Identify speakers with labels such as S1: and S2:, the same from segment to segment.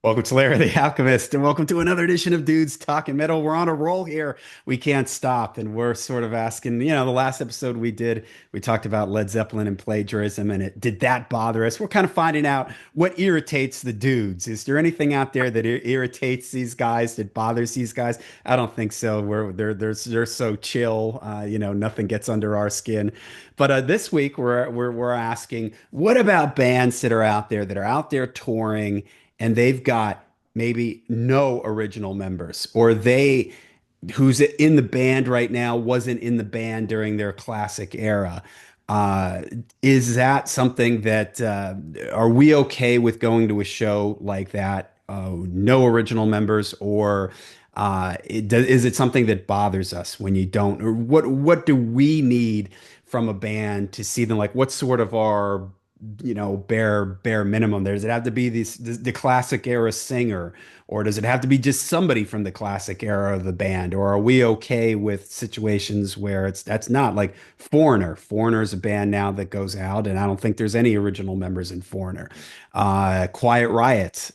S1: Welcome to Larry the Alchemist, and welcome to another edition of Dudes Talking Metal. We're on a roll here. We can't stop, and we're sort of asking, the last episode we did, we talked about Led Zeppelin and plagiarism, and did that bother us? We're kind of finding out what irritates the dudes. Is there anything out there that irritates these guys, that bothers these guys? I don't think so. They're so chill. Nothing gets under our skin. But this week we're asking, what about bands that are out there touring? And they've got maybe no original members, or they who's in the band right now wasn't in the band during their classic era. Uh, is that something that are we okay with going to a show like that? No original members, or is it something that bothers us when you don't? Or what do we need from a band to see them? Like, what's sort of our bare minimum there? Does it have to be the classic era singer, or does it have to be just somebody from the classic era of the band? Or are we okay with situations where that's not like Foreigner? Foreigner is a band now that goes out, and I don't think there's any original members in Foreigner. Quiet Riot,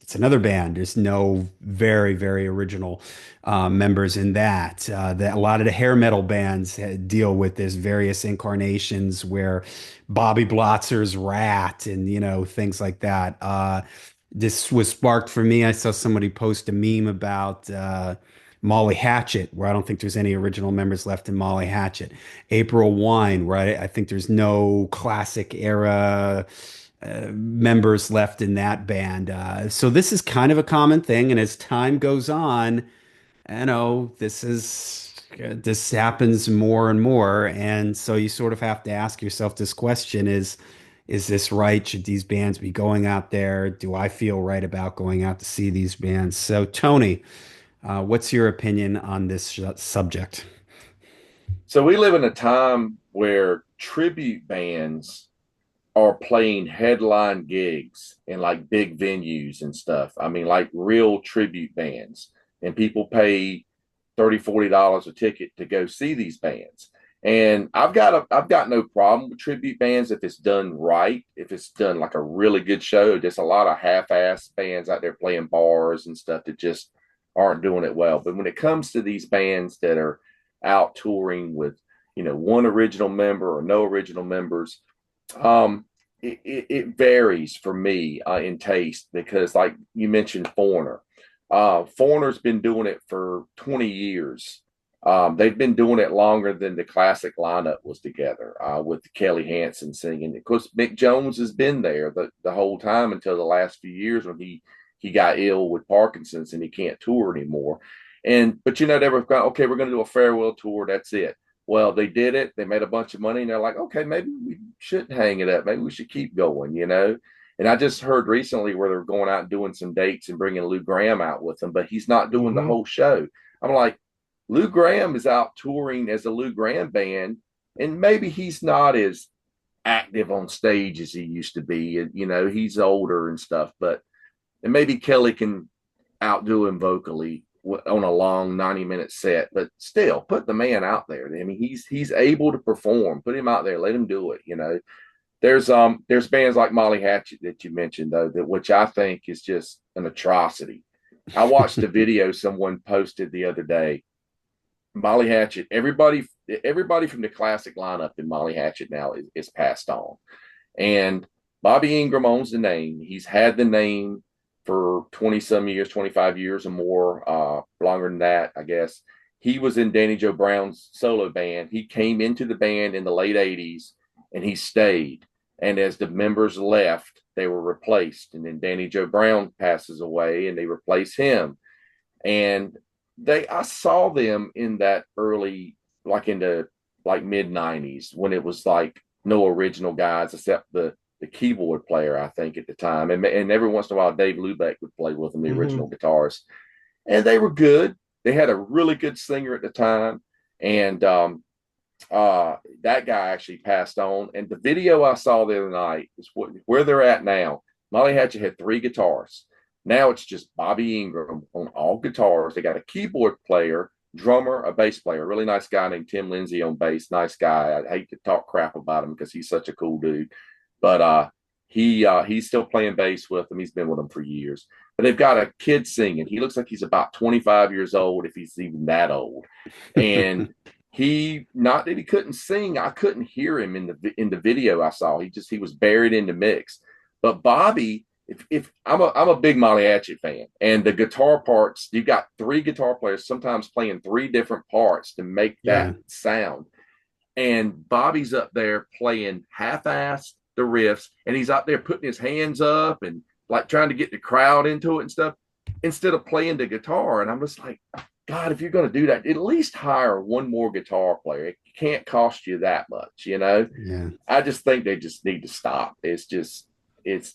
S1: it's another band. There's no very original members in that. A lot of the hair metal bands deal with this various incarnations where Bobby Blotzer's Rat and things like that. This was sparked for me. I saw somebody post a meme about Molly Hatchet, where I don't think there's any original members left in Molly Hatchet. April Wine, where I think there's no classic era members left in that band. So this is kind of a common thing, and as time goes on, this happens more and more, and so you sort of have to ask yourself this question: is this right? Should these bands be going out there? Do I feel right about going out to see these bands? So, Tony, what's your opinion on this subject?
S2: So we live in a time where tribute bands are playing headline gigs in like big venues and stuff. I mean, like real tribute bands, and people pay $30, $40 a ticket to go see these bands. And I've got no problem with tribute bands if it's done right, if it's done like a really good show. There's a lot of half-ass bands out there playing bars and stuff that just aren't doing it well. But when it comes to these bands that are out touring with, one original member or no original members, it varies for me in taste because, like you mentioned, Foreigner. Foreigner's been doing it for 20 years. They've been doing it longer than the classic lineup was together with Kelly Hansen singing. Of course, Mick Jones has been there the whole time until the last few years when he got ill with Parkinson's and he can't tour anymore. But they were going, okay, we're going to do a farewell tour. That's it. Well, they did it. They made a bunch of money, and they're like, okay, maybe we shouldn't hang it up. Maybe we should keep going. And I just heard recently where they're going out and doing some dates and bringing Lou Graham out with them, but he's not doing the
S1: Hmm.
S2: whole show. I'm like, Lou Graham is out touring as a Lou Graham band, and maybe he's not as active on stage as he used to be. And, he's older and stuff, and maybe Kelly can outdo him vocally on a long 90-minute set, but still put the man out there. I mean, he's able to perform. Put him out there, let him do it. There's bands like Molly Hatchet that you mentioned though, that which I think is just an atrocity. I watched a video someone posted the other day. Molly Hatchet, everybody from the classic lineup in Molly Hatchet now is passed on. And Bobby Ingram owns the name. He's had the name for 20 some years, 25 years or more, longer than that, I guess. He was in Danny Joe Brown's solo band. He came into the band in the late 80s and he stayed. And as the members left, they were replaced. And then Danny Joe Brown passes away and they replace him. And I saw them in that early, like in the like mid 90s when it was like no original guys except the keyboard player, I think, at the time. And every once in a while, Dave Lubeck would play with them, the original
S1: Hmm.
S2: guitarist. And they were good. They had a really good singer at the time. And that guy actually passed on. And the video I saw the other night is where they're at now. Molly Hatchet had three guitars. Now it's just Bobby Ingram on all guitars. They got a keyboard player, drummer, a bass player, a really nice guy named Tim Lindsay on bass. Nice guy. I hate to talk crap about him because he's such a cool dude. But He's still playing bass with them. He's been with them for years. But they've got a kid singing. He looks like he's about 25 years old, if he's even that old. And he, not that he couldn't sing, I couldn't hear him in the video I saw. He was buried in the mix. But Bobby, if I'm a big Mariachi fan, and the guitar parts, you've got three guitar players sometimes playing three different parts to make that
S1: Yeah.
S2: sound. And Bobby's up there playing half-assed the riffs, and he's out there putting his hands up and like trying to get the crowd into it and stuff instead of playing the guitar. And I'm just like, God, if you're going to do that, at least hire one more guitar player. It can't cost you that much, you know.
S1: Yeah.
S2: I just think they just need to stop. It's just it's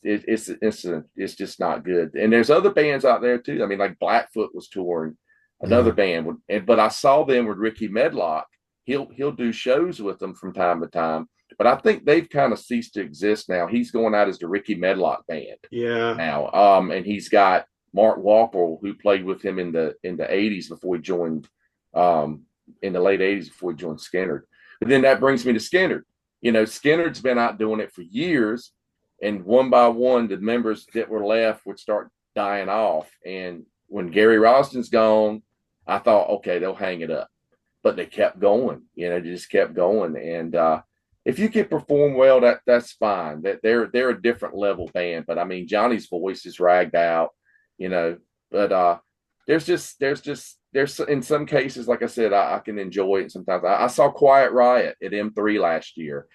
S2: just not good. And there's other bands out there too. I mean, like Blackfoot was touring, another
S1: Yeah.
S2: band, but I saw them with Ricky Medlock. He'll do shows with them from time to time, but I think they've kind of ceased to exist now. He's going out as the Ricky Medlock band
S3: Yeah.
S2: now, and he's got Mark Walpole, who played with him in the '80s before he joined, in the late '80s before he joined Skinner. But then that brings me to Skinner. You know, Skinner's been out doing it for years, and one by one, the members that were left would start dying off. And when Gary Rosden's gone, I thought, okay, they'll hang it up, but they kept going. You know, they just kept going. And if you can perform well, that's fine. That they're a different level band. But I mean, Johnny's voice is ragged out, you know. But there's in some cases, like I said, I can enjoy it. Sometimes I saw Quiet Riot at M3 last year.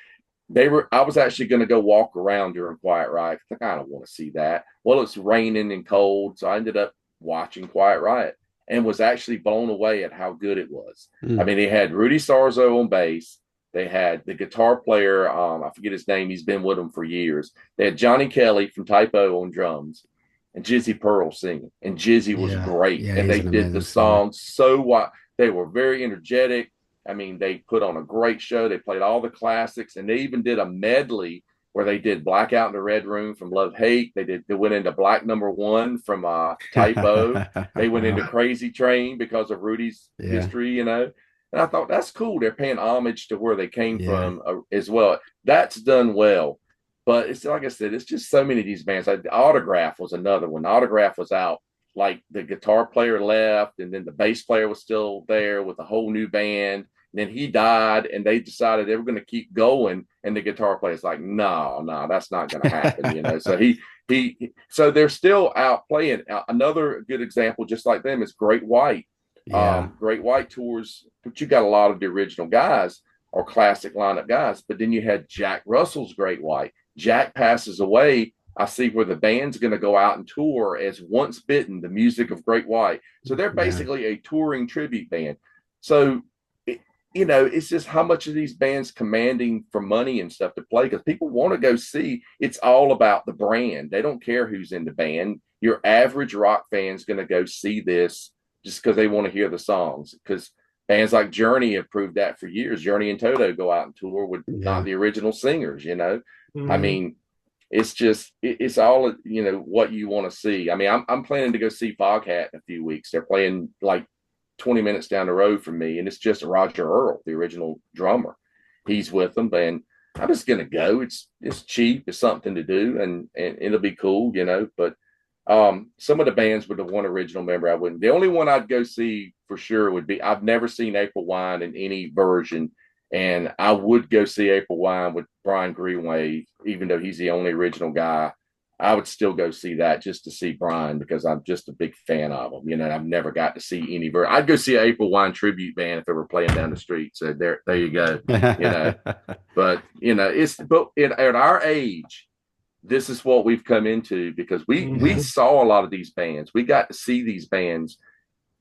S2: I was actually going to go walk around during Quiet Riot. I think I don't want to see that. Well, it's raining and cold, so I ended up watching Quiet Riot and was actually blown away at how good it was. I
S1: Mm.
S2: mean, they had Rudy Sarzo on bass. They had the guitar player, I forget his name. He's been with them for years. They had Johnny Kelly from Typo on drums and Jizzy Pearl singing. And Jizzy was
S1: Yeah.
S2: great.
S1: Yeah.
S2: And
S1: He's
S2: they
S1: an
S2: did the
S1: amazing singer.
S2: song so what they were very energetic. I mean, they put on a great show. They played all the classics, and they even did a medley where they did Blackout in the Red Room from Love Hate. They went into Black Number One from Typo. They went into
S1: Wow.
S2: Crazy Train because of Rudy's
S1: Yeah.
S2: history, you know. And I thought that's cool. They're paying homage to where they came
S1: Yeah.
S2: from as well. That's done well. But it's like I said, it's just so many of these bands. Like, Autograph was another one. Autograph was out. Like the guitar player left, and then the bass player was still there with a whole new band. Then he died, and they decided they were going to keep going. And the guitar player's like, no, no, that's not going to happen, you know. So so they're still out playing. Another good example, just like them, is Great White.
S1: Yeah.
S2: Great White tours, but you got a lot of the original guys or classic lineup guys. But then you had Jack Russell's Great White. Jack passes away. I see where the band's going to go out and tour as Once Bitten, the music of Great White. So they're
S1: Yeah.
S2: basically a touring tribute band. So you know, it's just how much of these bands commanding for money and stuff to play, because people want to go see. It's all about the brand. They don't care who's in the band. Your average rock fan's going to go see this just because they want to hear the songs. Because bands like Journey have proved that for years. Journey and Toto go out and tour with not
S1: Yeah.
S2: the original singers. You know, I
S3: Mhm.
S2: mean, it's just it's all, you know, what you want to see. I mean, I'm planning to go see Foghat in a few weeks. They're playing like 20 minutes down the road from me, and it's just Roger Earl, the original drummer. He's with them, and I'm just gonna go. It's cheap, it's something to do, and it'll be cool, you know. But some of the bands with the one original member, I wouldn't. The only one I'd go see for sure would be, I've never seen April Wine in any version, and I would go see April Wine with Brian Greenway, even though he's the only original guy. I would still go see that just to see Brian, because I'm just a big fan of him. You know, I've never got to see any version. I'd go see an April Wine tribute band if they were playing down the street. So there you go. You know, but you know, at our age, this is what we've come into, because we
S1: Yeah.
S2: saw a lot of these bands. We got to see these bands,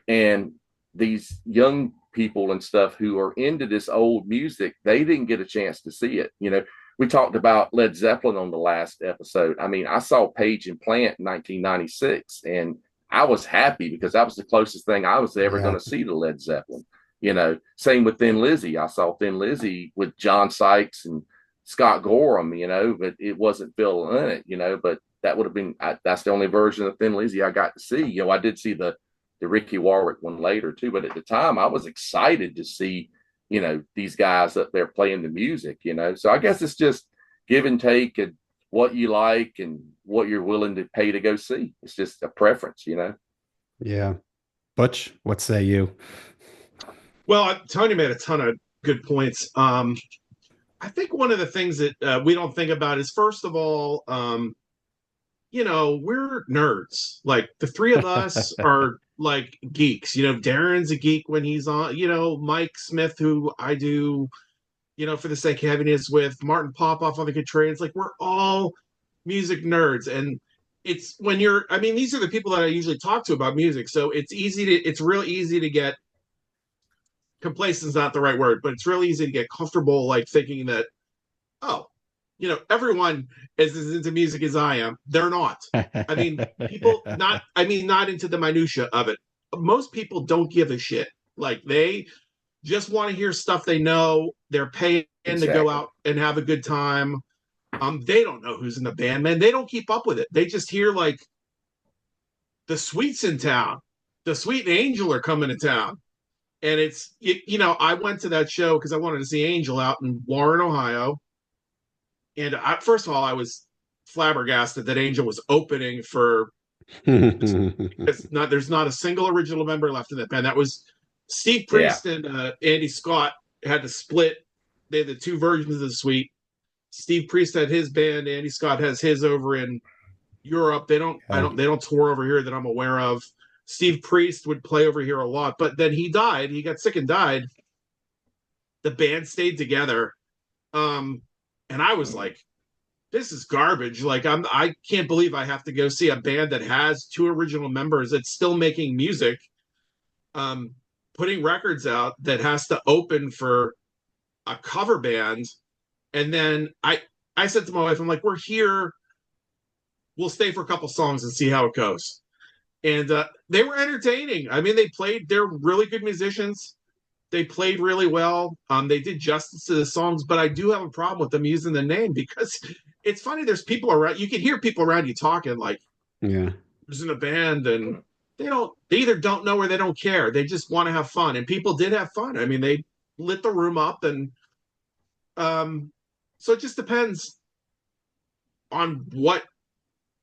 S2: and these young people and stuff who are into this old music, they didn't get a chance to see it. You know, we talked about Led Zeppelin on the last episode. I mean, I saw Page and Plant in 1996, and I was happy because that was the closest thing I was ever going
S1: Yeah.
S2: to see to Led Zeppelin. You know, same with Thin Lizzy. I saw Thin Lizzy with John Sykes and Scott Gorham, you know, but it wasn't Phil in it, you know, but that would have been, that's the only version of Thin Lizzy I got to see. You know, I did see the Ricky Warwick one later too, but at the time I was excited to see, these guys up there playing the music, so I guess it's just give and take and what you like and what you're willing to pay to go see. It's just a preference, you know.
S1: Yeah. Butch, what say you?
S3: Well, Tony made a ton of good points. I think one of the things that we don't think about is, first of all, we're nerds. Like the three of us are like geeks. Darren's a geek when he's on. Mike Smith, who I do, for the sake of having is with Martin Popoff on the good trades. Like we're all music nerds, and it's when you're. I mean, these are the people that I usually talk to about music, so it's real easy to get complacent is not the right word, but it's really easy to get comfortable, like thinking that, oh, everyone is as into music as I am. They're not. I mean, not into the minutia of it. Most people don't give a shit. Like they just want to hear stuff they know. They're paying to go
S2: Exactly.
S3: out and have a good time. They don't know who's in the band, man. They don't keep up with it. They just hear like the Sweets in town. The Sweet and Angel are coming to town. And I went to that show because I wanted to see Angel out in Warren, Ohio. And first of all, I was flabbergasted that Angel was opening for. There's not a single original member left in that band. That was Steve
S2: Yeah.
S3: Priest and Andy Scott had to split. They had the two versions of the suite. Steve Priest had his band. Andy Scott has his over in Europe.
S1: Yeah.
S3: They don't tour over here that I'm aware of. Steve Priest would play over here a lot, but then he died. He got sick and died. The band stayed together. And I was like, this is garbage. Like I can't believe I have to go see a band that has two original members that's still making music, um, putting records out that has to open for a cover band. And then I said to my wife, I'm like, we're here. We'll stay for a couple songs and see how it goes. And they were entertaining. I mean, they're really good musicians. They played really well. They did justice to the songs, but I do have a problem with them using the name because it's funny. There's people around. You can hear people around you talking like
S1: Yeah.
S3: who's in a band, and they either don't know or they don't care. They just want to have fun, and people did have fun. I mean, they lit the room up, and um, so it just depends on what.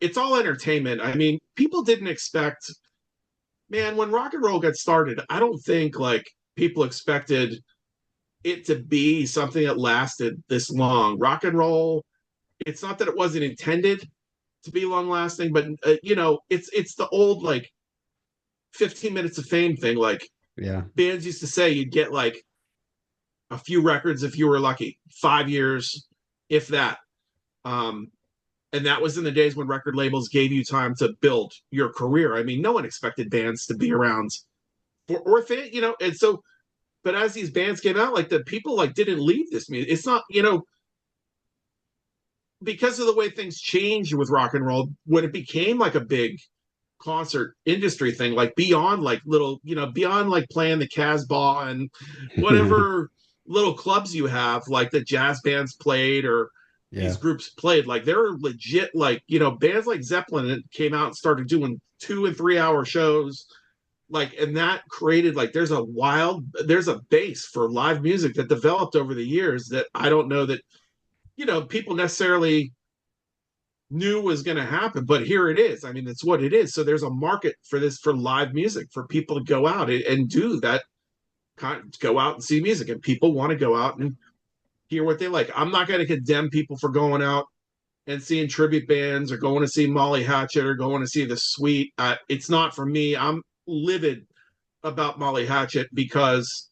S3: It's all entertainment. I mean, people didn't expect. Man, when rock and roll got started, I don't think like people expected it to be something that lasted this long. Rock and roll, it's not that it wasn't intended to be long lasting, but it's the old like 15 minutes of fame thing. Like
S1: Yeah.
S3: bands used to say you'd get like a few records if you were lucky, 5 years, if that. Um, and that was in the days when record labels gave you time to build your career. I mean, no one expected bands to be around and so but as these bands came out, like the people like didn't leave this music. It's not, because of the way things changed with rock and roll, when it became like a big concert industry thing, like beyond like little, beyond like playing the Casbah and whatever little clubs you have, like the jazz bands played or these
S1: Yeah.
S3: groups played, like they're legit, like, bands like Zeppelin that came out and started doing 2 and 3 hour shows. Like, and that created like there's a base for live music that developed over the years that I don't know that people necessarily knew was going to happen, but here it is. I mean, it's what it is. So there's a market for this, for live music, for people to go out and do that, go out and see music, and people want to go out and hear what they like. I'm not going to condemn people for going out and seeing tribute bands or going to see Molly Hatchet or going to see the Sweet. It's not for me. I'm livid about Molly Hatchet because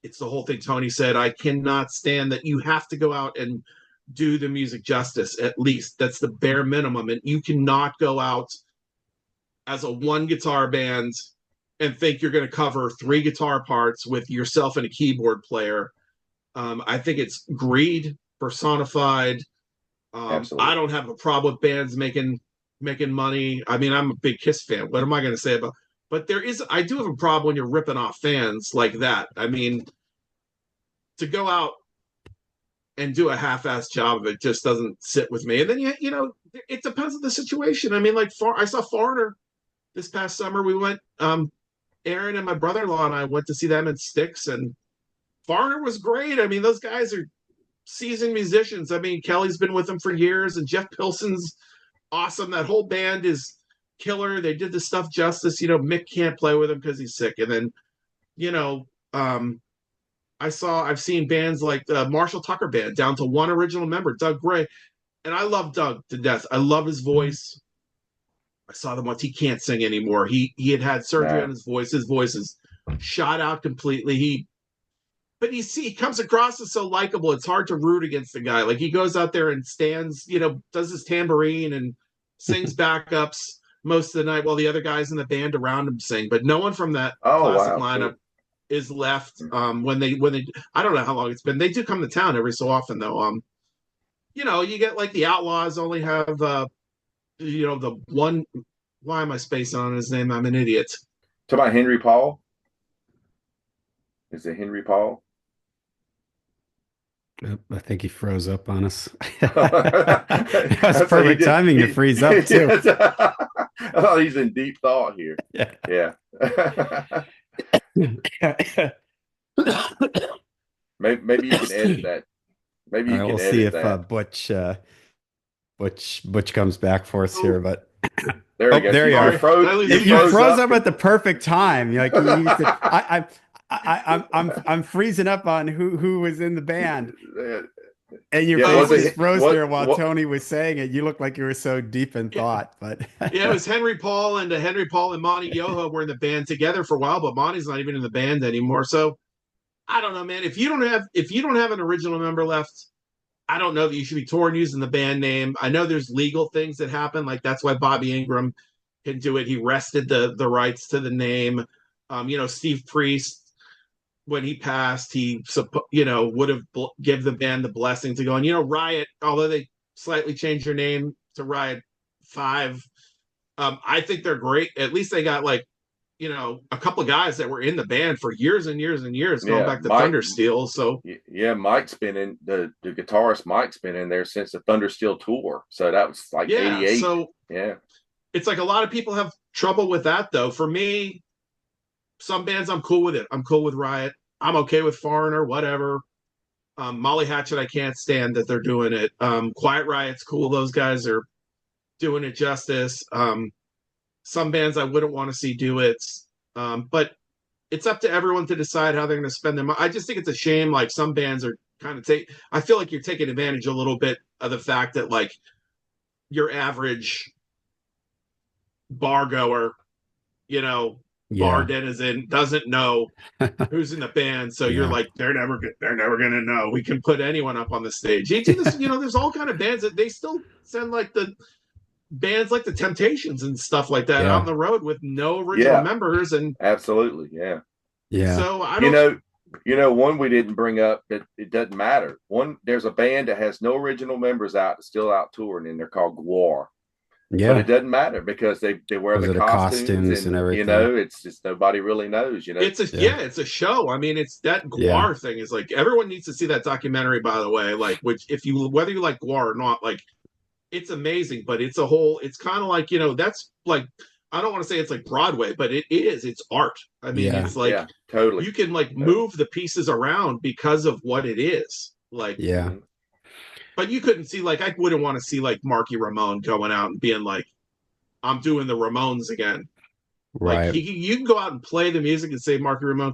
S3: it's the whole thing Tony said. I cannot stand that you have to go out and do the music justice. At least that's the bare minimum, and you cannot go out as a one guitar band and think you're going to cover three guitar parts with yourself and a keyboard player. I think it's greed personified. I
S2: Absolutely.
S3: don't have a problem with bands making money. I mean, I'm a big Kiss fan. What am I going to say about? But I do have a problem when you're ripping off fans like that. I mean, to go out and do a half-assed job of it just doesn't sit with me. And then it depends on the situation. I mean, like I saw Foreigner this past summer. We went, Aaron and my brother-in-law and I went to see them in Styx, and Foreigner was great. I mean, those guys are seasoned musicians. I mean, Kelly's been with them for years, and Jeff Pilson's awesome. That whole band is killer. They did the stuff justice. Mick can't play with him because he's sick. And then, you know, um, I've seen bands like the Marshall Tucker Band down to one original member, Doug Gray. And I love Doug to death. I love his voice. I saw them once. He can't sing anymore. He had surgery on
S2: No.
S3: his voice. His voice is shot out completely. But he comes across as so likable. It's hard to root against the guy. Like he goes out there and stands, does his tambourine and sings backups most of the night while the other guys in the band around him sing. But no one from that
S2: Oh
S3: classic
S2: wow, cool.
S3: lineup is left. When they I don't know how long it's been. They do come to town every so often though. You get like the Outlaws only have the one. Why am I spacing on his name? I'm an idiot.
S2: Talk about Henry Paul. Is it Henry Paul?
S1: Yep, I think he froze up on us. That was
S2: That's what he
S1: perfect
S2: did.
S1: timing to freeze up too.
S2: I thought he's in deep thought here.
S1: Yeah.
S2: Yeah. Maybe you can edit that. Maybe
S1: All
S2: you
S1: right,
S2: can
S1: we'll see
S2: edit
S1: if
S2: that.
S1: Butch comes back for us here.
S3: Oh,
S1: But
S2: There he
S1: oh,
S2: goes.
S1: there you
S2: You
S1: are.
S2: froze.
S3: at least
S2: You
S3: you
S1: You
S3: guys.
S1: froze
S2: froze
S1: up
S2: up.
S1: at the perfect time. Like you said, I'm freezing up on who was in the band, and your
S2: Yeah.
S3: Oh, it
S1: face
S2: Was
S1: just
S3: was
S2: it
S1: froze there while
S2: what?
S1: Tony was saying it. You looked like you were so deep in
S3: yeah,
S1: thought. But
S3: yeah, it was Henry Paul and Monty Yoho were in the band together for a while, but Monty's not even in the band anymore. So I don't know, man. If you don't have an original member left, I don't know that you should be touring using the band name. I know there's legal things that happen, like that's why Bobby Ingram can do it. He wrested the rights to the name. Steve Priest when he passed, he would have give the band the blessing to go. And Riot, although they slightly changed their name to Riot Five, I think they're great. At least they got like a couple of guys that were in the band for years and years and years, going
S2: Yeah,
S3: back to
S2: Mike.
S3: Thunder Steel. So
S2: Yeah, Mike's been in the guitarist. Mike's been in there since the Thunder Steel tour. So that was like
S3: yeah,
S2: '88.
S3: so
S2: Yeah.
S3: it's like a lot of people have trouble with that though. For me, some bands I'm cool with it. I'm cool with Riot. I'm okay with Foreigner, whatever. Molly Hatchet, I can't stand that they're doing it. Quiet Riot's cool. Those guys are doing it justice. Some bands I wouldn't want to see do it. But it's up to everyone to decide how they're going to spend them. I just think it's a shame. Like some bands are kind of I feel like you're taking advantage a little bit of the fact that like your average bar goer, you know, bar
S1: yeah,
S3: denizen doesn't know who's in the band. So you're
S1: yeah,
S3: like, they're never gonna know. We can put anyone up on the stage. You do this, there's all kind of bands that they still send like the bands like the Temptations and stuff like that out on
S1: yeah,
S3: the road with no original
S2: Yeah,
S3: members. And
S2: absolutely. Yeah.
S1: yeah,
S3: so I
S2: You
S3: don't.
S2: know, one we didn't bring up that it doesn't matter. There's a band that has no original members out, still out touring, and they're called Gwar. But it
S1: yeah.
S2: doesn't matter because they wear
S1: Because
S2: the
S1: of the
S2: costumes,
S1: costumes and
S2: and
S1: everything.
S2: it's just nobody really knows.
S1: Yeah,
S3: It's a show. I mean, it's that
S1: yeah,
S3: Guar thing is like everyone needs to see that documentary. By the way, like which if you whether you like Guar or not, like it's amazing. But it's a whole. It's kind of like that's like I don't want to say it's like Broadway, but it is. It's art. I mean,
S1: yeah,
S3: it's like
S2: Yeah, totally.
S3: you can like
S2: Totally.
S3: move the pieces around because of what it is. Like,
S1: yeah.
S2: Mhm.
S3: but you couldn't see like I wouldn't want to see like Marky Ramone going out and being like, "I'm doing the Ramones again." Like
S1: Right.
S3: you can go out and play the music and say Marky Ramone.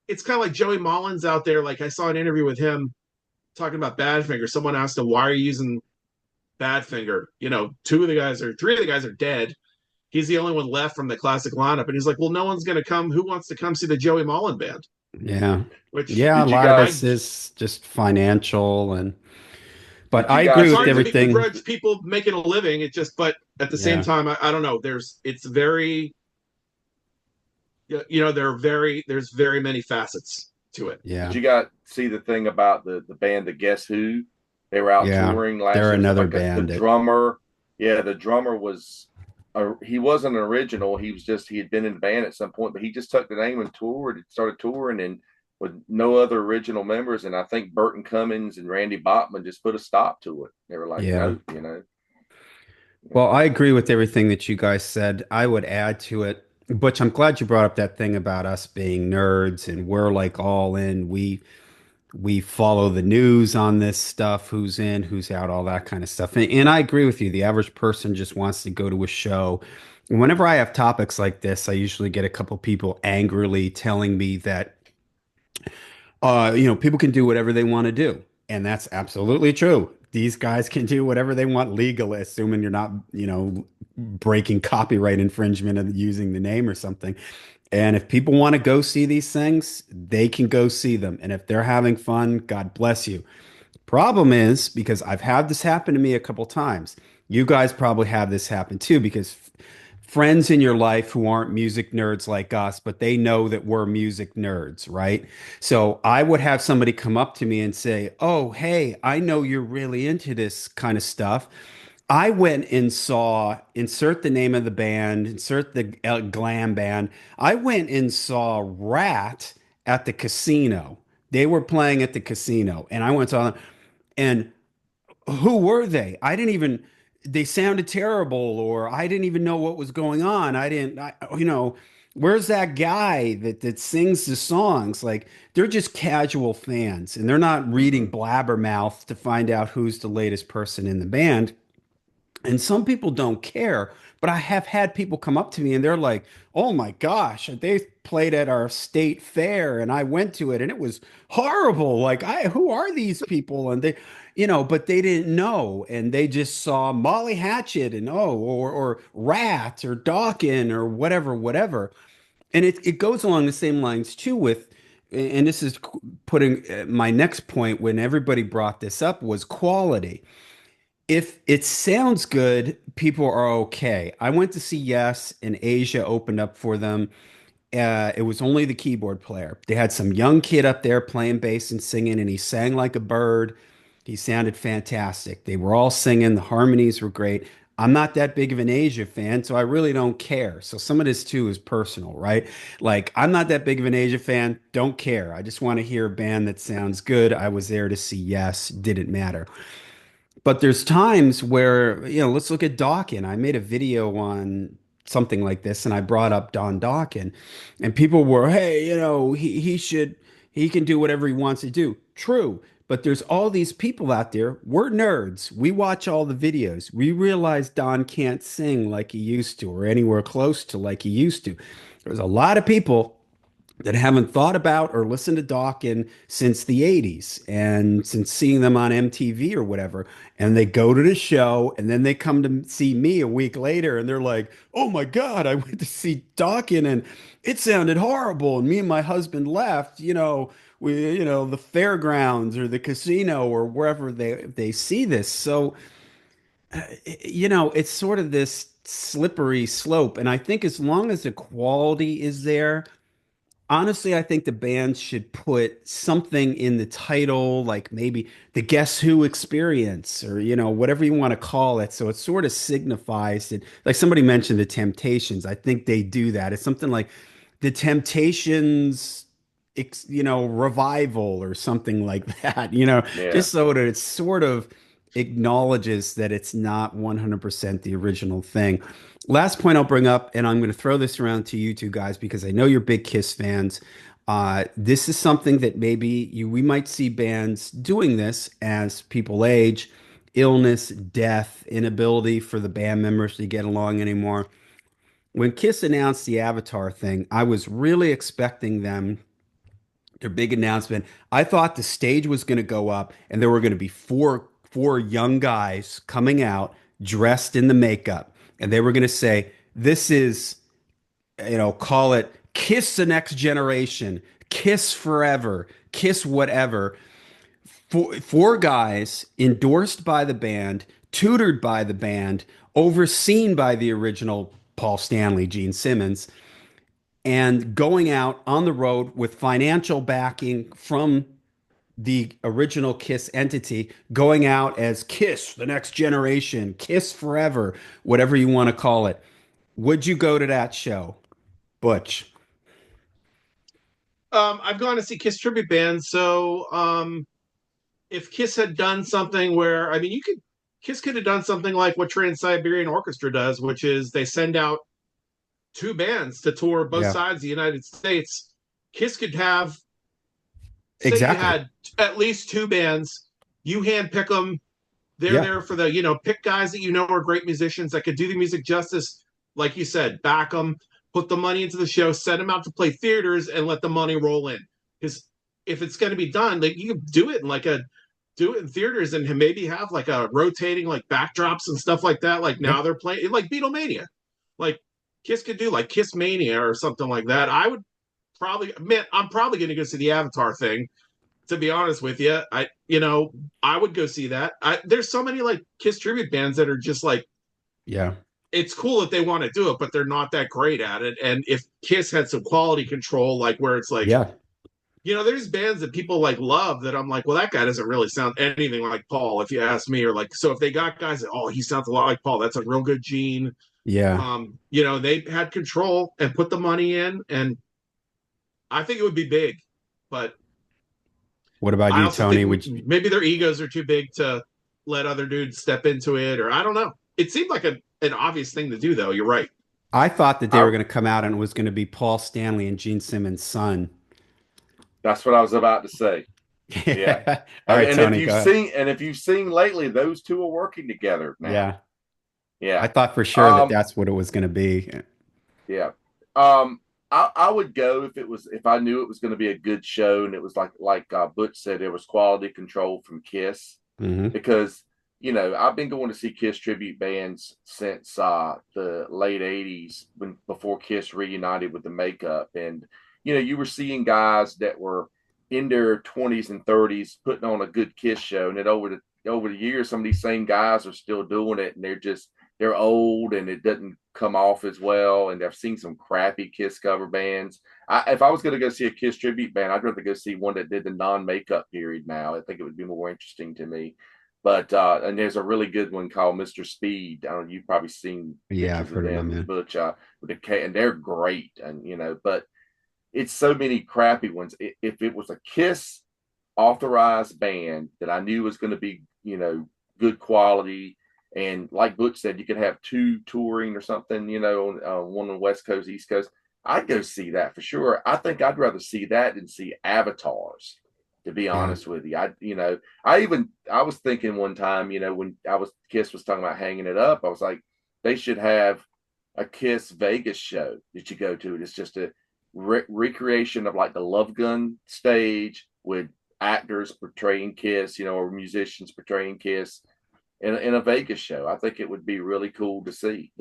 S3: It's kind of like Joey Mullins out there. Like I saw an interview with him talking about Badfinger. Someone asked him, "Why are you using Badfinger?" Three of the guys are dead. He's the only one left from the classic lineup, and he's like, "Well, no one's going to come. Who wants to come see the Joey Mullen band?"
S1: Yeah.
S3: Which
S1: Yeah, a
S2: Did you
S1: lot of
S3: I
S1: this is just financial but
S2: did you
S1: I agree
S3: it's
S2: guys
S1: with
S3: hard
S2: see
S3: to
S1: everything.
S3: begrudge people making a living. It just, but at the same
S1: Yeah.
S3: time, I don't know. It's very, there's very many facets to it.
S2: did
S1: Yeah.
S2: you guys see the thing about the band the Guess Who? They were out
S1: Yeah.
S2: touring last
S1: They're
S2: year.
S1: another
S2: Like the
S1: band that
S2: drummer. Yeah, the drummer was he wasn't an original. He had been in the band at some point, but he just took the name and toured. It started touring and with no other original members. And I think Burton Cummings and Randy Bachman just put a stop to it. They were like,
S1: yeah.
S2: no.
S1: Well, I agree with everything that you guys said. I would add to it. Butch, I'm glad you brought up that thing about us being nerds and we're like all in. We follow the news on this stuff, who's in, who's out, all that kind of stuff. And I agree with you. The average person just wants to go to a show. Whenever I have topics like this, I usually get a couple people angrily telling me that people can do whatever they want to do. And that's absolutely true. These guys can do whatever they want legally, assuming you're not, breaking copyright infringement of using the name or something. And if people want to go see these things, they can go see them. And if they're having fun, God bless you. Problem is, because I've had this happen to me a couple times, you guys probably have this happen too, because friends in your life who aren't music nerds like us, but they know that we're music nerds, right? So I would have somebody come up to me and say, "Oh, hey, I know you're really into this kind of stuff. I went and saw, insert the name of the band, insert the glam band. I went and saw Rat at the casino. They were playing at the casino, and I went and saw them. And who were they? I didn't even, they sounded terrible, or I didn't even know what was going on. Where's that guy that sings the songs? Like they're just casual fans and they're not reading
S2: Mhm.
S1: blabbermouth to find out who's the latest person in the band. And some people don't care, but I have had people come up to me and they're like, "Oh my gosh, they played at our state fair and I went to it and it was horrible. Like, who are these people?" And but they didn't know and they just saw Molly Hatchet and or Rat or Dawkin or whatever, whatever. And it goes along the same lines too and this is putting my next point when everybody brought this up was quality. If it sounds good, people are okay. I went to see Yes, and Asia opened up for them. It was only the keyboard player. They had some young kid up there playing bass and singing, and he sang like a bird. He sounded fantastic. They were all singing, the harmonies were great. I'm not that big of an Asia fan, so I really don't care. So some of this too is personal, right? Like, I'm not that big of an Asia fan, don't care. I just want to hear a band that sounds good. I was there to see Yes, didn't matter. But there's times where, let's look at Dawkin. I made a video on something like this and I brought up Don Dawkin and people were, "Hey, he can do whatever he wants to do." True. But there's all these people out there. We're nerds. We watch all the videos. We realize Don can't sing like he used to or anywhere close to like he used to. There's a lot of people that haven't thought about or listened to Dawkins since the 80s and since seeing them on MTV or whatever. And they go to the show and then they come to see me a week later and they're like, "Oh my God, I went to see Dawkins and it sounded horrible." And me and my husband left, the fairgrounds or the casino or wherever they see this. So, it's sort of this slippery slope. And I think as long as the quality is there, honestly, I think the band should put something in the title, like maybe the Guess Who experience or, whatever you want to call it. So it sort of signifies that, like somebody mentioned the Temptations. I think they do that. It's something like the Temptations, revival or something like that,
S2: Yeah.
S1: just so that it sort of acknowledges that it's not 100% the original thing. Last point I'll bring up, and I'm going to throw this around to you two guys because I know you're big Kiss fans. This is something that we might see bands doing this as people age, illness, death, inability for the band members to get along anymore. When Kiss announced the Avatar thing, I was really expecting them their big announcement. I thought the stage was going to go up and there were going to be four young guys coming out dressed in the makeup and they were going to say, "This is, call it Kiss the Next Generation, Kiss Forever, Kiss whatever." Four guys endorsed by the band, tutored by the band, overseen by the original Paul Stanley, Gene Simmons, and going out on the road with financial backing from the original Kiss entity, going out as Kiss, the Next Generation, Kiss Forever, whatever you want to call it. Would you go to that show, Butch?
S3: I've gone to see Kiss tribute bands, so if Kiss had done something where, I mean, Kiss could have done something like what Trans Siberian Orchestra does, which is they send out two bands to tour both
S1: Yeah.
S3: sides of the United States. Kiss could have say you
S1: Exactly.
S3: had at least two bands, you hand pick them. They're
S1: Yeah.
S3: there for the, pick guys that you know are great musicians that could do the music justice. Like you said, back them, put the money into the show, send them out to play theaters, and let the money roll in. Because if it's going to be done, like you can do it in theaters and maybe have like a rotating like backdrops and stuff like that. Like
S1: Yeah.
S3: now they're playing like Beatlemania, like Kiss could do like Kiss Mania or something like that. I would probably, man, I'm probably going to go see the Avatar thing. To be honest with you, I would go see that. There's so many like Kiss tribute bands that are just like,
S1: Yeah.
S3: it's cool that they want to do it, but they're not that great at it. And if Kiss had some quality control, like where it's like,
S1: Yeah.
S3: there's bands that people like love that I'm like, well, that guy doesn't really sound anything like Paul, if you ask me. Or like, so if they got guys that, oh, he sounds a lot like Paul, that's a real good gene.
S1: Yeah.
S3: They had control and put the money in, and I think it would be big. But
S1: What about
S3: I
S1: you,
S3: also
S1: Tony?
S3: think
S1: Would you,
S3: maybe their egos are too big to let other dudes step into it, or I don't know. It seemed like an obvious thing to do, though. You're right.
S1: I thought that they were
S2: I
S1: going to come out and it was going to be Paul Stanley and Gene Simmons' son.
S2: That's what I was about to say. Yeah.
S1: Yeah. All
S2: And
S1: right,
S2: and if
S1: Tony,
S2: you've
S1: go ahead.
S2: seen and if you've seen lately, those two are working together now.
S1: Yeah. I
S2: Yeah.
S1: thought for sure that
S2: Um,
S1: that's what it was going to be.
S2: yeah. Um, I would go if I knew it was going to be a good show and it was like Butch said, there was quality control from Kiss
S1: Hmm.
S2: because I've been going to see Kiss tribute bands since the late '80s when before Kiss reunited with the makeup, and you were seeing guys that were in their 20s and 30s putting on a good Kiss show, and then over the years, some of these same guys are still doing it, and they're old and it doesn't come off as well. And I've seen some crappy Kiss cover bands. If I was going to go see a Kiss tribute band, I'd rather go see one that did the non-makeup period. Now, I think it would be more interesting to me. But and there's a really good one called Mr. Speed. I don't know, you've probably seen
S1: Yeah, I've
S2: pictures of
S1: heard of them,
S2: them,
S1: man.
S2: Butch, with the K, and they're great. And but it's so many crappy ones. If it was a Kiss authorized band that I knew was going to be, good quality, and like Butch said, you could have two touring or something, one on the West Coast, East Coast. I'd go see that for sure. I think I'd rather see that than see avatars, to be
S1: Yeah.
S2: honest with you. I was thinking one time, when Kiss was talking about hanging it up, I was like, they should have a Kiss Vegas show that you go to. It's just a recreation of like the Love Gun stage with actors portraying Kiss, or musicians portraying Kiss in a Vegas show. I think it would be really cool to see.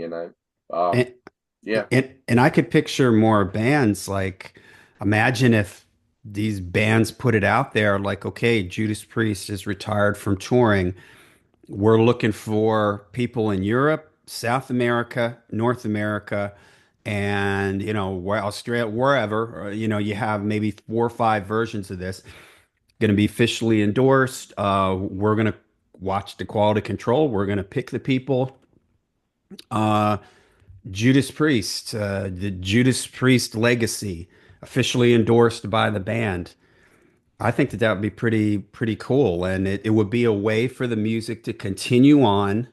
S2: Um,
S1: And,
S2: yeah.
S1: and I could picture more bands like imagine if these bands put it out there like, okay, Judas Priest is retired from touring. We're looking for people in Europe, South America, North America, and where Australia, wherever, you have maybe 4 or 5 versions of this going to be officially endorsed. We're going to watch the quality control. We're going to pick the people. Uh, Judas Priest, the Judas Priest legacy, officially endorsed by the band. I think that that would be pretty cool, and it would be a way for the music to continue on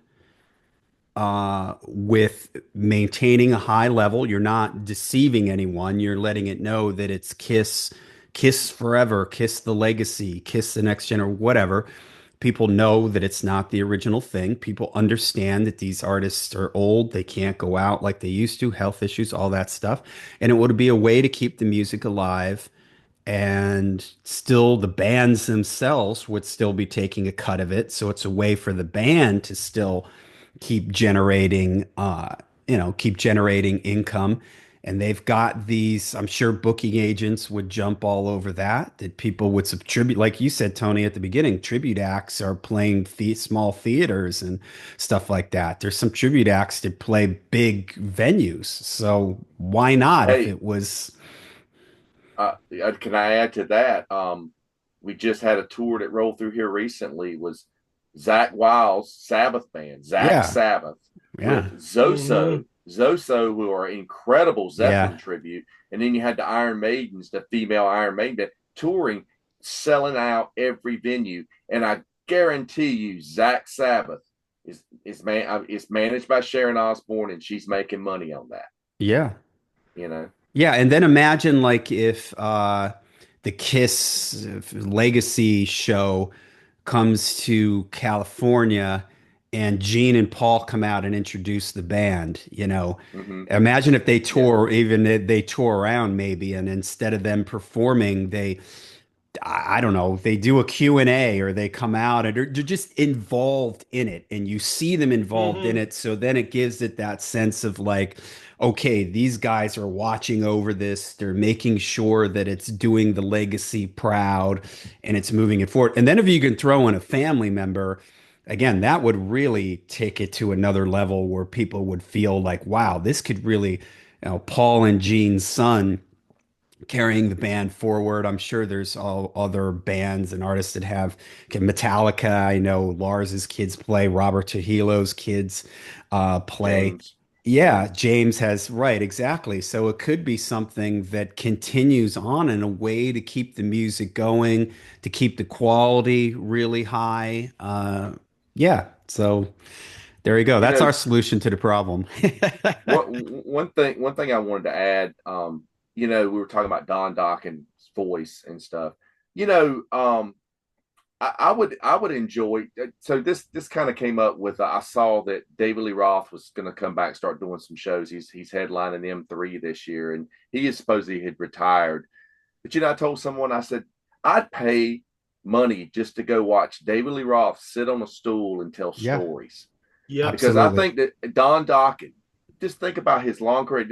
S1: with maintaining a high level. You're not deceiving anyone. You're letting it know that it's Kiss, Kiss forever, Kiss the legacy, Kiss the next gen, or whatever. People know that it's not the original thing. People understand that these artists are old. They can't go out like they used to, health issues, all that stuff. And it would be a way to keep the music alive and still the bands themselves would still be taking a cut of it. So it's a way for the band to still keep generating, keep generating income. And they've got these, I'm sure booking agents would jump all over that people would subtribute, like you said, Tony, at the beginning, tribute acts are playing small theaters and stuff like that. There's some tribute acts that play big venues. So why not if
S2: Hey,
S1: it was,
S2: can I add to that? We just had a tour that rolled through here recently. Was Zach Wild's Sabbath band, Zach
S1: yeah,
S2: Sabbath,
S1: yeah,
S2: with
S3: Mm-hmm.
S2: Zoso, who are incredible Zeppelin
S1: yeah,
S2: tribute, and then you had the Iron Maidens, the female Iron Maiden, touring, selling out every venue, and I guarantee you, Zach Sabbath is managed by Sharon Osbourne, and she's making money on that.
S1: yeah.
S2: You know,
S1: Yeah, and then imagine like if the Kiss Legacy show comes to California and Gene and Paul come out and introduce the band,
S2: Hmm.
S1: imagine if they
S2: Yeah.
S1: tour, even if they tour around maybe, and instead of them performing, I don't know, they do a Q&A or they come out and they're just involved in it and you see them involved in
S3: Hmm.
S1: it. So then it gives it that sense of like, okay, these guys are watching over this. They're making sure that it's doing the legacy proud and it's moving it forward. And then if you can throw in a family member, again, that would really take it to another level where people would feel like, wow, this could really, Paul and Gene's son carrying the band forward. I'm sure there's all other bands and artists that have okay, Metallica. I know Lars's kids play, Robert Trujillo's kids play.
S2: James.
S1: Yeah, James has, right, exactly. So it could be something that continues on in a way to keep the music going, to keep the quality really high. Yeah, so there you go.
S2: You
S1: That's our
S2: know,
S1: solution to the problem.
S2: one thing I wanted to add, we were talking about Don Dockin's voice and stuff. You know, I would enjoy. So this kind of came up with. I saw that David Lee Roth was going to come back, start doing some shows. He's headlining M3 this year, and he is supposedly had retired. But I told someone, I said I'd pay money just to go watch David Lee Roth sit on a stool and tell
S1: Yeah,
S2: stories,
S3: Yep.
S2: because I
S1: absolutely.
S2: think that Don Dockin, just think about his long career.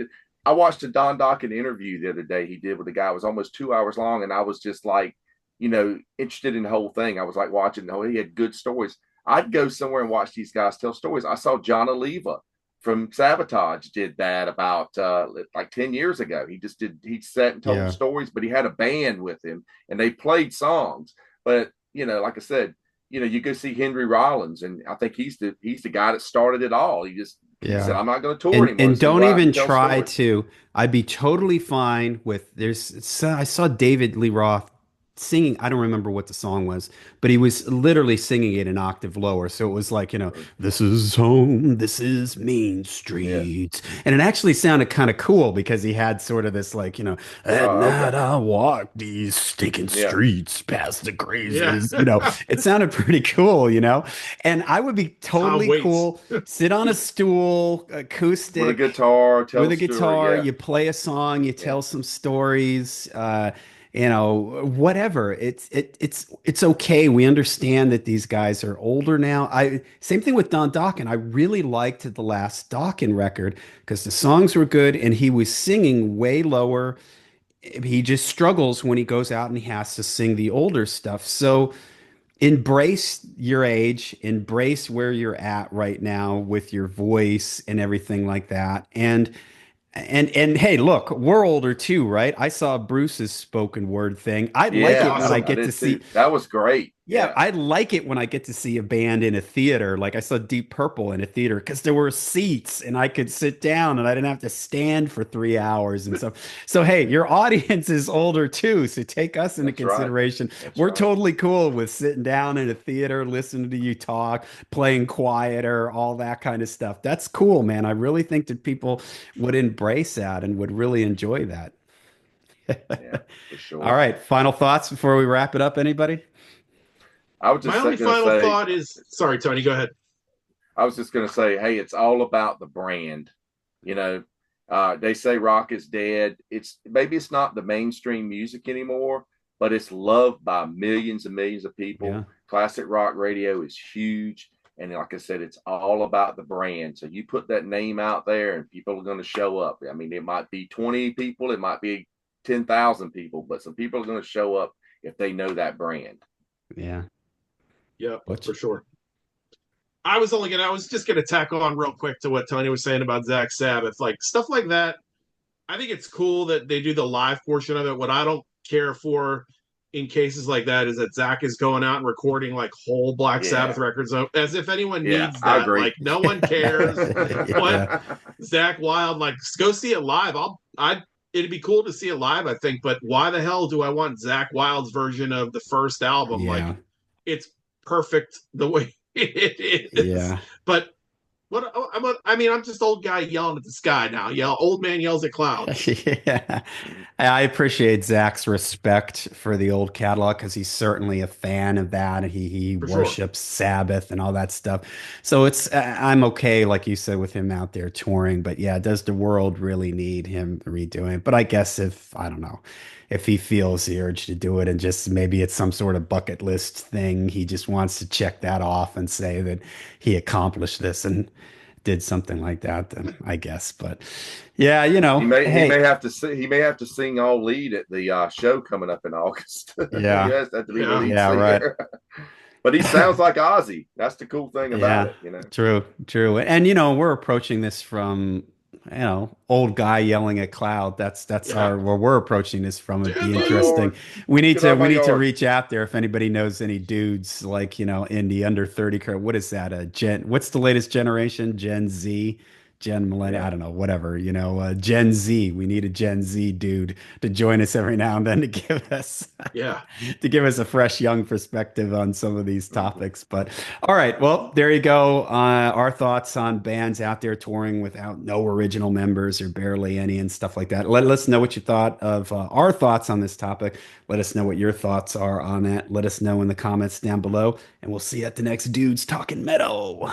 S2: I watched a Don Dockin interview the other day he did with a guy. It was almost 2 hours long, and I was just like, interested in the whole thing. I was like watching. Oh, he had good stories. I'd go somewhere and watch these guys tell stories. I saw John Oliva from Sabotage did that about like 10 years ago. He sat and told
S1: Yeah.
S2: stories, but he had a band with him and they played songs. But like I said, you go see Henry Rollins, and I think he's the guy that started it all. He said,
S1: Yeah.
S2: I'm not going to tour
S1: And
S2: anymore.
S1: and
S2: Let's go
S1: don't
S2: out
S1: even
S2: and tell
S1: try
S2: stories.
S1: to. I'd be totally fine with I saw David Lee Roth singing. I don't remember what the song was, but he was literally singing it an octave lower. So it was like, this is home, this is Main
S2: Yeah.
S1: Street. And it actually sounded kind of cool because he had sort of this like, at
S2: Oh,
S1: night
S2: okay.
S1: I walk these stinking
S2: Yeah.
S1: streets past the
S3: Yeah.
S1: crazes. It sounded pretty cool. And I would be
S3: Tom
S1: totally
S3: Waits.
S1: cool. Sit on a stool,
S2: With a
S1: acoustic,
S2: guitar, tell
S1: with
S2: a
S1: a
S2: story.
S1: guitar,
S2: Yeah.
S1: you play a song, you
S2: Yeah.
S1: tell some stories, whatever. It's okay. We understand that these guys are older now. I Same thing with Don Dokken. I really liked the last Dokken record because the songs were good and he was singing way lower. He just struggles when he goes out and he has to sing the older stuff. So embrace your age, embrace where you're at right now with your voice and everything like that. And hey, look, we're older too, right? I saw Bruce's spoken word thing. I like
S3: That's
S2: Yeah.
S1: it when I
S3: awesome.
S2: I
S1: get to
S2: did too.
S1: see
S2: That was great.
S1: yeah,
S2: Yeah.
S1: I like it when I get to see a band in a theater. Like I saw Deep Purple in a theater because there were seats and I could sit down and I didn't have to stand for 3 hours and stuff. So, hey, your audience is older too. So take us into
S2: That's right.
S1: consideration.
S2: That's
S1: We're
S2: right.
S1: totally cool with sitting down in a theater, listening to you talk, playing quieter, all that kind of stuff. That's cool, man. I really think that people would embrace that and would really enjoy that.
S2: Yeah, for
S1: All
S2: sure.
S1: right, final thoughts before we wrap it up, anybody?
S2: I was
S3: My
S2: just
S3: only
S2: going to
S3: final
S2: say,
S3: thought is sorry, Tony, go ahead.
S2: hey, it's all about the brand. You know, they say rock is dead. Maybe it's not the mainstream music anymore, but it's loved by millions and millions of people.
S1: Yeah.
S2: Classic rock radio is huge. And like I said, it's all about the brand. So you put that name out there and people are going to show up. I mean, it might be 20 people, it might be 10,000 people, but some people are going to show up if they know that brand.
S1: Yeah.
S3: Yep,
S1: Butch.
S3: for sure. I was just gonna tack on real quick to what Tony was saying about Zach Sabbath. Like stuff like that. I think it's cool that they do the live portion of it. What I don't care for in cases like that is that Zach is going out and recording like whole Black Sabbath
S2: Yeah.
S3: records, as if anyone
S2: Yeah,
S3: needs
S2: I
S3: that.
S2: agree.
S3: Like no one cares what
S1: Yeah.
S3: Zach Wild, like go see it live. It'd be cool to see it live, I think, but why the hell do I want Zach Wild's version of the first album? Like
S1: Yeah.
S3: it's perfect the way it is.
S1: Yeah.
S3: But I mean, I'm just old guy yelling at the sky now. Yell, old man yells at clouds
S1: Yeah.
S2: Mhm.
S1: I appreciate Zach's respect for the old catalog because he's certainly a fan of that. And he
S3: for sure.
S1: worships Sabbath and all that stuff. So I'm okay, like you said, with him out there touring. But yeah, does the world really need him redoing it? But I guess I don't know, if he feels the urge to do it and just maybe it's some sort of bucket list thing, he just wants to check that off and say that he accomplished this and did something like that, then I guess. But yeah,
S2: He
S1: hey,
S2: may have to he may have to sing all lead at the show coming up in August. He
S1: yeah,
S2: has to have to be the
S3: Yeah.
S2: lead
S1: yeah, right.
S2: singer. But he sounds like Ozzy. That's the cool thing about
S1: Yeah,
S2: it, you know.
S1: true, true. And we're approaching this from, old guy yelling at cloud. That's
S3: Yeah.
S1: where we're approaching this from. It'd
S3: To
S1: be
S3: the
S1: interesting.
S3: yard.
S2: Get out of
S1: We
S2: my
S1: need to
S2: yard.
S1: reach out there if anybody knows any dudes like, in the under 30 curve. What is that? What's the latest generation? Gen Z, Gen Millennial, I
S2: Yeah.
S1: don't know, whatever, Gen Z. We need a Gen Z dude to join us every now and then to give us
S3: Yeah.
S1: a fresh young perspective on some of these
S2: Mhm.
S1: topics. But all right, well, there you go. Our thoughts on bands out there touring without no original members or barely any and stuff like that. Let us know what you thought of our thoughts on this topic. Let us know what your thoughts are on that. Let us know in the comments down below, and we'll see you at the next Dudes Talking Metal.